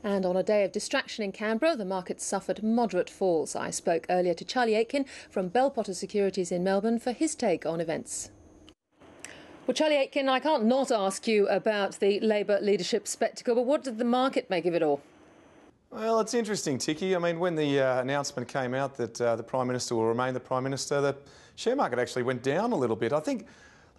And on a day of distraction in Canberra, the market suffered moderate falls. I spoke earlier to Charlie Aitken from Bell Potter Securities in Melbourne for his take on events. Well, Charlie Aitken, I can't not ask you about the Labor leadership spectacle, but what did the market make of it all? Well, it's interesting, Tiki. I mean, when the announcement came out that the Prime Minister will remain the Prime Minister, the share market actually went down a little bit. I think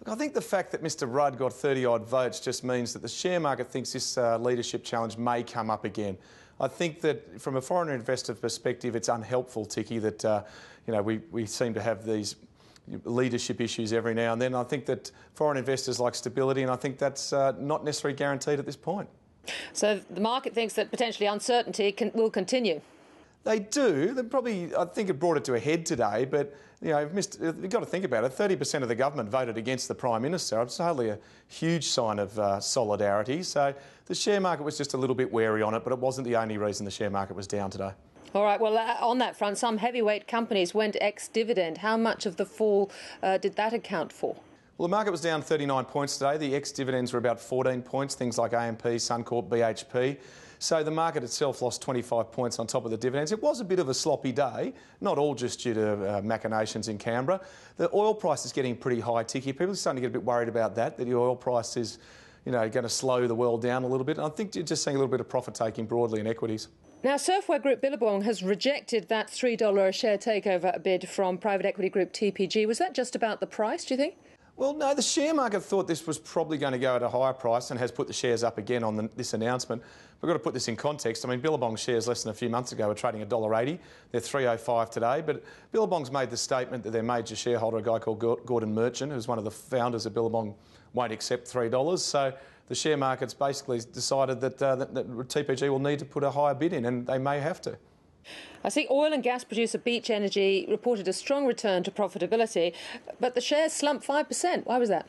the fact that Mr Rudd got 30-odd votes just means that the share market thinks this leadership challenge may come up again. I think that from a foreign investor perspective, it's unhelpful, Tiki, that we seem to have these leadership issues every now and then. I think that foreign investors like stability, and I think that's not necessarily guaranteed at this point. So the market thinks that potentially uncertainty will continue. They do. They probably, I think, it brought it to a head today, but you've got to think about it. 30% of the government voted against the Prime Minister. It's hardly a huge sign of solidarity. So the share market was just a little bit wary on it, but it wasn't the only reason the share market was down today. All right, well, on that front, some heavyweight companies went ex-dividend. How much of the fall did that account for? Well, the market was down 39 points today. The ex-dividends were about 14 points, things like AMP, Suncorp, BHP. So the market itself lost 25 points on top of the dividends. It was a bit of a sloppy day, not all just due to machinations in Canberra. The oil price is getting pretty high, Tiki. People are starting to get a bit worried about that the oil price is going to slow the world down a little bit. And I think you're just seeing a little bit of profit-taking broadly in equities. Now, surfwear group Billabong has rejected that $3 a share takeover bid from private equity group TPG. Was that just about the price, do you think? Well, no, the share market thought this was probably going to go at a higher price and has put the shares up again on this announcement. We've got to put this in context. I mean, Billabong shares less than a few months ago were trading $1.80. They're $3.05 today. But Billabong's made the statement that their major shareholder, a guy called Gordon Merchant, who's one of the founders of Billabong, won't accept $3. So the share market's basically decided that TPG will need to put a higher bid in, and they may have to. I see oil and gas producer Beach Energy reported a strong return to profitability, but the shares slumped 5%. Why was that?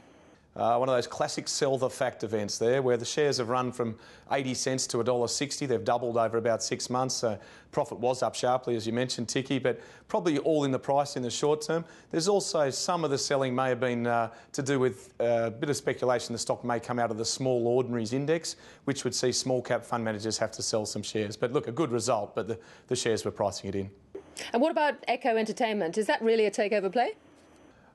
One of those classic sell the fact events there, where the shares have run from 80 cents to $1.60. They've doubled over about 6 months. So profit was up sharply, as you mentioned, Tiki, but probably all in the price in the short term. There's also some of the selling may have been to do with a bit of speculation the stock may come out of the Small Ordinaries Index, which would see small cap fund managers have to sell some shares. But look, a good result, but the shares were pricing it in. And what about Echo Entertainment? Is that really a takeover play?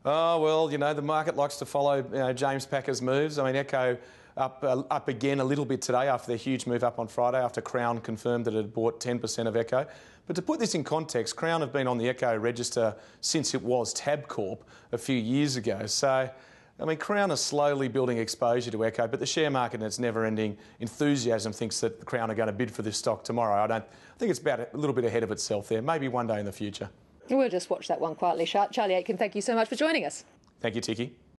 Oh, well, the market likes to follow James Packer's moves. I mean, Echo up again a little bit today after their huge move up on Friday after Crown confirmed that it had bought 10% of Echo. But to put this in context, Crown have been on the Echo register since it was Tabcorp a few years ago. So, I mean, Crown are slowly building exposure to Echo, but the share market and its never-ending enthusiasm thinks that Crown are going to bid for this stock tomorrow. I think it's about a little bit ahead of itself there, maybe one day in the future. We'll just watch that one quietly. Charlie Aitken, thank you so much for joining us. Thank you, Tiki.